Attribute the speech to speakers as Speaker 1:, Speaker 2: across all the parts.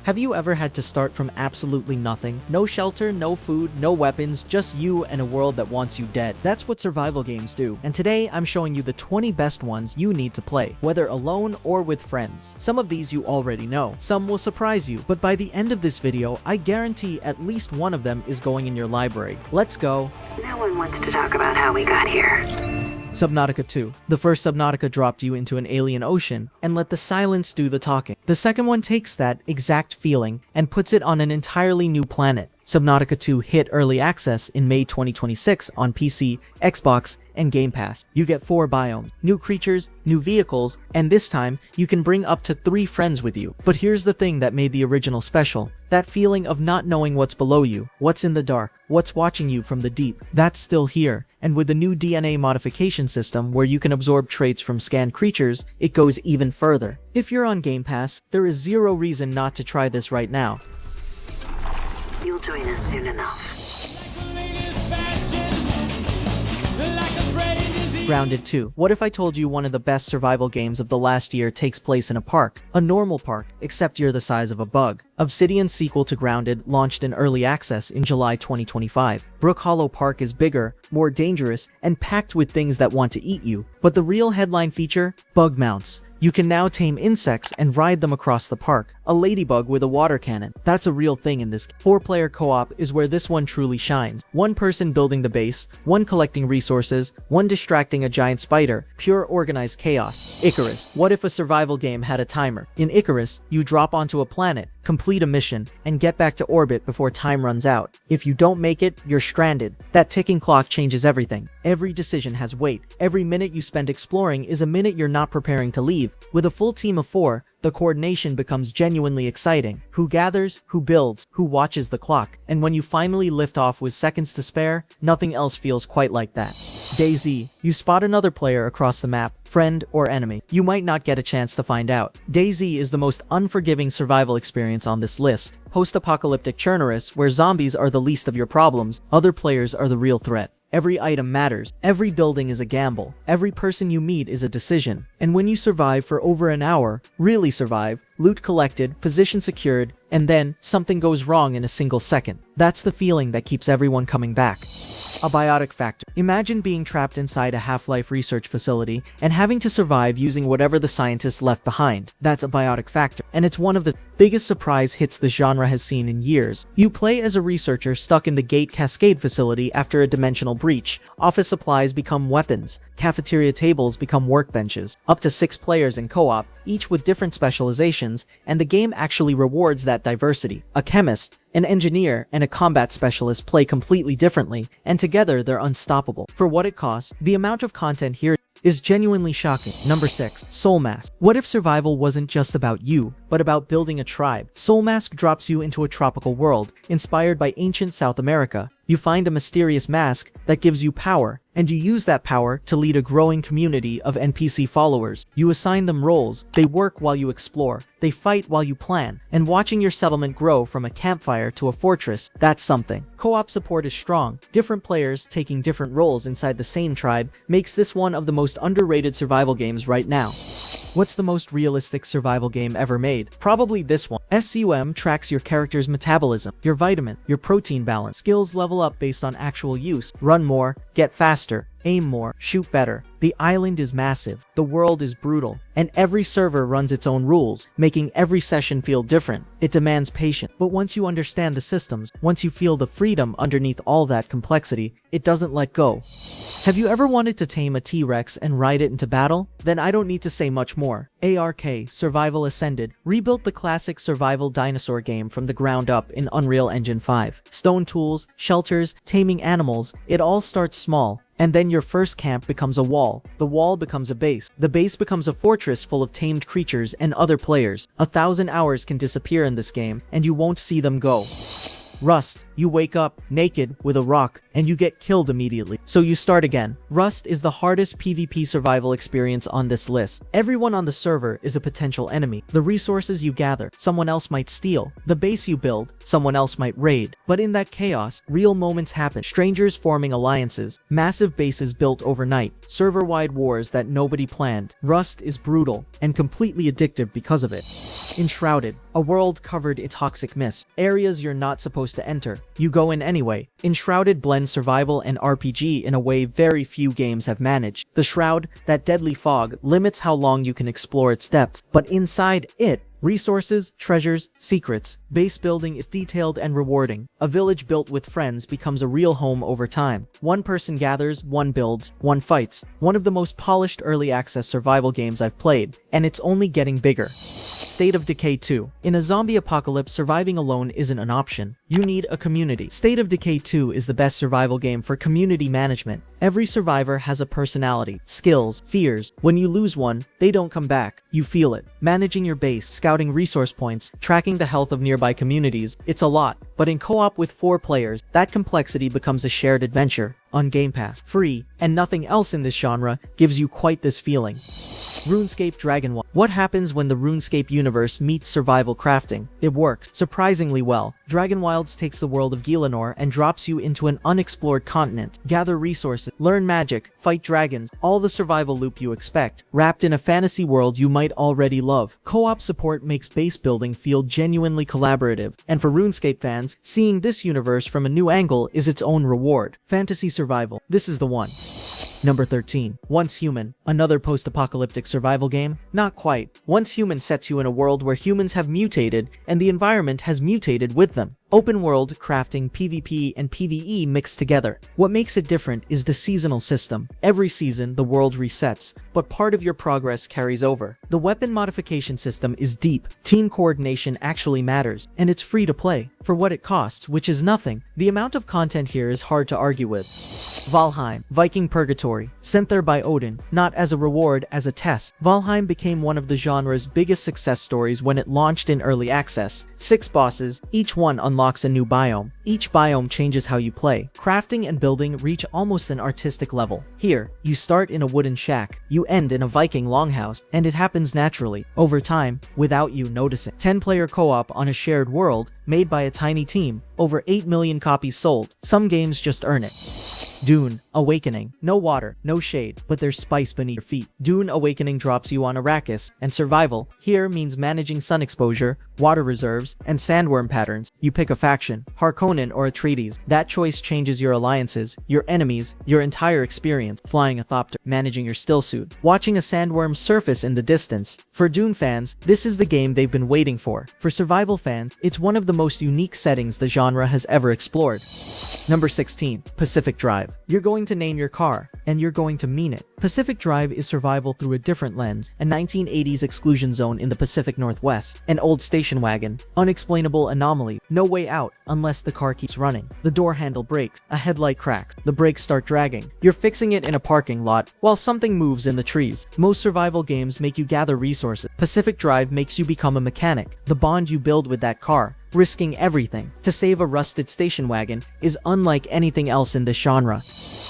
Speaker 1: Have you ever had to start from absolutely nothing? No shelter, no food, no weapons, just you and a world that wants you dead. That's what survival games do. And today I'm showing you the 20 best ones you need to play, whether alone or with friends. Some of these you already know. Some will surprise you, but by the end of this video, I guarantee at least one of them is going in your library. Let's go.
Speaker 2: No one wants to talk about how we got here.
Speaker 1: Subnautica 2. The first Subnautica dropped you into an alien ocean and let the silence do the talking. The second one takes that exact feeling and puts it on an entirely new planet. Subnautica 2 hit early access in May 2026 on PC, Xbox, and Game Pass. You get 4 biomes, new creatures, new vehicles, and this time, you can bring up to 3 friends with you. But here's the thing that made the original special. That feeling of not knowing what's below you, what's in the dark, what's watching you from the deep. That's still here, and with the new DNA modification system where you can absorb traits from scanned creatures, it goes even further. If you're on Game Pass, there is zero reason not to try this right now.
Speaker 2: You'll join us soon enough.
Speaker 1: Grounded 2. What if I told you one of the best survival games of the last year takes place in a park? A normal park, except you're the size of a bug. Obsidian's sequel to Grounded launched in early access in July 2025. Brook Hollow Park is bigger, more dangerous, and packed with things that want to eat you. But the real headline feature? Bug mounts. You can now tame insects and ride them across the park. A ladybug with a water cannon. That's a real thing in this. 4-player co-op is where this one truly shines. One person building the base, one collecting resources, one distracting a giant spider. Pure organized chaos. Icarus. What if a survival game had a timer? In Icarus, you drop onto a planet, complete a mission, and get back to orbit before time runs out. If you don't make it, you're stranded. That ticking clock changes everything. Every decision has weight. Every minute you spend exploring is a minute you're not preparing to leave. With a full team of 4, the coordination becomes genuinely exciting. Who gathers, who builds, who watches the clock. And when you finally lift off with seconds to spare, nothing else feels quite like that. DayZ. You spot another player across the map, friend or enemy. You might not get a chance to find out. DayZ is the most unforgiving survival experience on this list. Post-apocalyptic Chernarus, where zombies are the least of your problems, other players are the real threat. Every item matters. Every building is a gamble. Every person you meet is a decision. And when you survive for over an hour, really survive, loot collected, position secured, and then something goes wrong in a single second. That's the feeling that keeps everyone coming back. Abiotic Factor. Imagine being trapped inside a Half-Life research facility and having to survive using whatever the scientists left behind. That's Abiotic Factor, and it's one of the biggest surprise hits the genre has seen in years. You play as a researcher stuck in the Gate Cascade facility after a dimensional breach. Office supplies become weapons. Cafeteria tables become workbenches. Up to 6 players in co-op, each with different specializations, and the game actually rewards that diversity. A chemist, an engineer, and a combat specialist play completely differently, and together they're unstoppable. For what it costs, the amount of content here is genuinely shocking. Number 6. SOULMASK. What if survival wasn't just about you, but about building a tribe? SOULMASK drops you into a tropical world, inspired by ancient South America. You find a mysterious mask that gives you power, and you use that power to lead a growing community of NPC followers. You assign them roles, they work while you explore, they fight while you plan, and watching your settlement grow from a campfire to a fortress, that's something. Co-op support is strong. Different players taking different roles inside the same tribe makes this one of the most underrated survival games right now. What's the most realistic survival game ever made? Probably this one. SCUM tracks your character's metabolism, your vitamin, your protein balance. Skills level up based on actual use. Run more, get faster, aim more, shoot better. The island is massive, the world is brutal, and every server runs its own rules, making every session feel different. It demands patience, but once you understand the systems, once you feel the freedom underneath all that complexity, it doesn't let go. Have you ever wanted to tame a T-Rex and ride it into battle? Then I don't need to say much more. Ark Survival Ascended rebuilt the classic survival dinosaur game from the ground up in Unreal Engine 5. Stone tools, shelters, taming animals, it all starts small. And then your first camp becomes a wall. The wall becomes a base. The base becomes a fortress full of tamed creatures and other players. 1,000 hours can disappear in this game, and you won't see them go. Rust. You wake up, naked, with a rock, and you get killed immediately. So you start again. Rust is the hardest PvP survival experience on this list. Everyone on the server is a potential enemy. The resources you gather, someone else might steal. The base you build, someone else might raid. But in that chaos, real moments happen. Strangers forming alliances, massive bases built overnight, server-wide wars that nobody planned. Rust is brutal and completely addictive because of it. Enshrouded. A world covered in toxic mist. Areas you're not supposed to enter. You go in anyway. Enshrouded blends survival and RPG in a way very few games have managed. The shroud, that deadly fog, limits how long you can explore its depths, but inside it, resources, treasures, secrets. Base building is detailed and rewarding. A village built with friends becomes a real home over time. One person gathers, one builds, one fights. One of the most polished early access survival games I've played, and it's only getting bigger. State of Decay 2. In a zombie apocalypse, surviving alone isn't an option. You need a community. State of Decay 2 is the best survival game for community management. Every survivor has a personality, skills, fears. When you lose one, they don't come back. You feel it. Managing your base, scouting resource points, tracking the health of nearby communities. It's a lot, but in co-op with 4 players, that complexity becomes a shared adventure. On Game Pass, free, and nothing else in this genre gives you quite this feeling. RuneScape Dragonwilds. What happens when the RuneScape universe meets survival crafting? It works surprisingly well. Dragonwilds takes the world of Gielinor and drops you into an unexplored continent. Gather resources, learn magic, fight dragons, all the survival loop you expect, wrapped in a fantasy world you might already love. Co-op support makes base building feel genuinely collaborative, and for RuneScape fans, seeing this universe from a new angle is its own reward. Fantasy survival. This is the one. Number 13. Once Human. Another post-apocalyptic survival game? Not quite. Once Human sets you in a world where humans have mutated and the environment has mutated with them. Open world, crafting, PvP, and PvE mixed together. What makes it different is the seasonal system. Every season, the world resets, but part of your progress carries over. The weapon modification system is deep. Team coordination actually matters, and it's free to play. For what it costs, which is nothing, the amount of content here is hard to argue with. Valheim. Viking Purgatory. Sent there by Odin, not as a reward, as a test. Valheim became one of the genre's biggest success stories when it launched in early access. 6 bosses, each one unlocks a new biome. Each biome changes how you play. Crafting and building reach almost an artistic level. Here, you start in a wooden shack, you end in a Viking longhouse, and it happens naturally, over time, without you noticing. 10-player co-op on a shared world, made by a tiny team, over 8 million copies sold. Some games just earn it. Dune Awakening. No water, no shade, but there's spice beneath your feet. Dune Awakening drops you on Arrakis, and survival here means managing sun exposure, water reserves, and sandworm patterns. You pick a faction, Harkonnen or Atreides. That choice changes your alliances, your enemies, your entire experience. Flying a thopter, managing your stillsuit, watching a sandworm surface in the distance. For Dune fans, this is the game they've been waiting for. For survival fans, it's one of the most unique settings the genre has ever explored. Number 16. Pacific Drive. You're going to name your car, and you're going to mean it. Pacific Drive is survival through a different lens, a 1980s exclusion zone in the Pacific Northwest, an old station wagon, unexplainable anomaly, no way out unless the car keeps running. The door handle breaks, a headlight cracks, the brakes start dragging. You're fixing it in a parking lot while something moves in the trees. Most survival games make you gather resources. Pacific Drive makes you become a mechanic. The bond you build with that car, risking everything to save a rusted station wagon, is unlike anything else in this genre.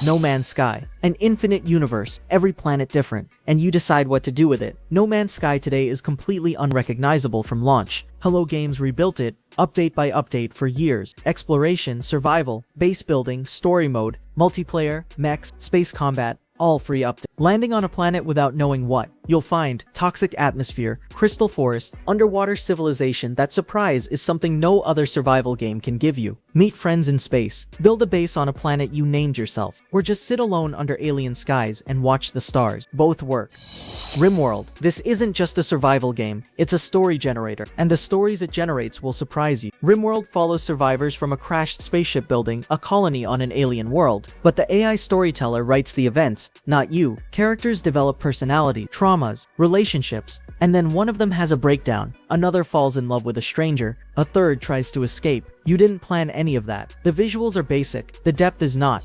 Speaker 1: No Man's Sky. An infinite universe, every planet different, and you decide what to do with it. No Man's Sky today is completely unrecognizable from launch. Hello Games rebuilt it, update by update for years. Exploration, survival, base building, story mode, multiplayer, mechs, space combat, all free update. Landing on a planet without knowing what you'll find: toxic atmosphere, crystal forest, underwater civilization. That surprise is something no other survival game can give you. Meet friends in space, build a base on a planet you named yourself, or just sit alone under alien skies and watch the stars. Both work. RimWorld. This isn't just a survival game, it's a story generator, and the stories it generates will surprise you. RimWorld follows survivors from a crashed spaceship building a colony on an alien world, but the AI storyteller writes the events, not you. Characters develop personality, traumas, relationships, and then one of them has a breakdown. another falls in love with a stranger, a third tries to escape. You didn't plan any of that. The visuals are basic, the depth is not.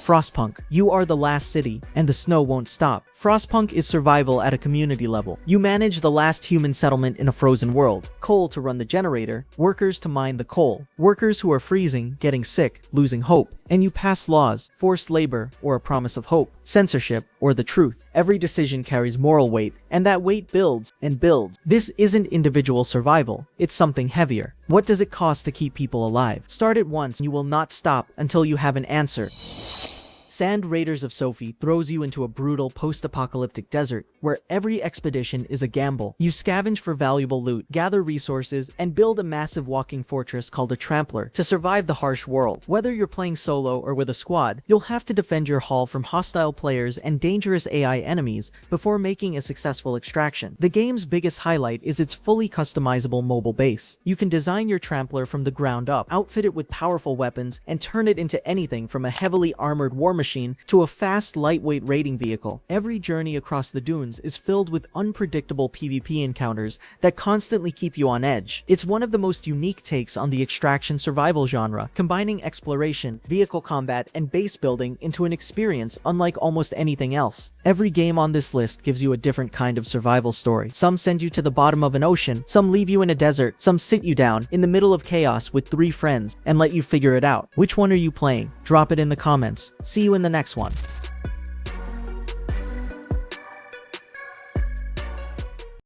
Speaker 1: Frostpunk. You are the last city, and the snow won't stop. Frostpunk is survival at a community level. You manage the last human settlement in a frozen world. Coal to run the generator, workers to mine the coal. Workers who are freezing, getting sick, losing hope. And you pass laws, forced labor, or a promise of hope, censorship, or the truth. Every decision carries moral weight, and that weight builds and builds. This isn't individual survival, it's something heavier. What does it cost to keep people alive? Start at once, you will not stop until you have an answer. Sand Raiders of Sophie throws you into a brutal post-apocalyptic desert where every expedition is a gamble. You scavenge for valuable loot, gather resources, and build a massive walking fortress called a trampler to survive the harsh world. Whether you're playing solo or with a squad, you'll have to defend your haul from hostile players and dangerous AI enemies before making a successful extraction. The game's biggest highlight is its fully customizable mobile base. You can design your trampler from the ground up, outfit it with powerful weapons, and turn it into anything from a heavily armored war machine to a fast, lightweight raiding vehicle. Every journey across the dunes is filled with unpredictable PvP encounters that constantly keep you on edge. It's one of the most unique takes on the extraction survival genre, combining exploration, vehicle combat, and base building into an experience unlike almost anything else. Every game on this list gives you a different kind of survival story. Some send you to the bottom of an ocean, some leave you in a desert, some sit you down in the middle of chaos with 3 friends and let you figure it out. Which one are you playing? Drop it in the comments. See you in the next one.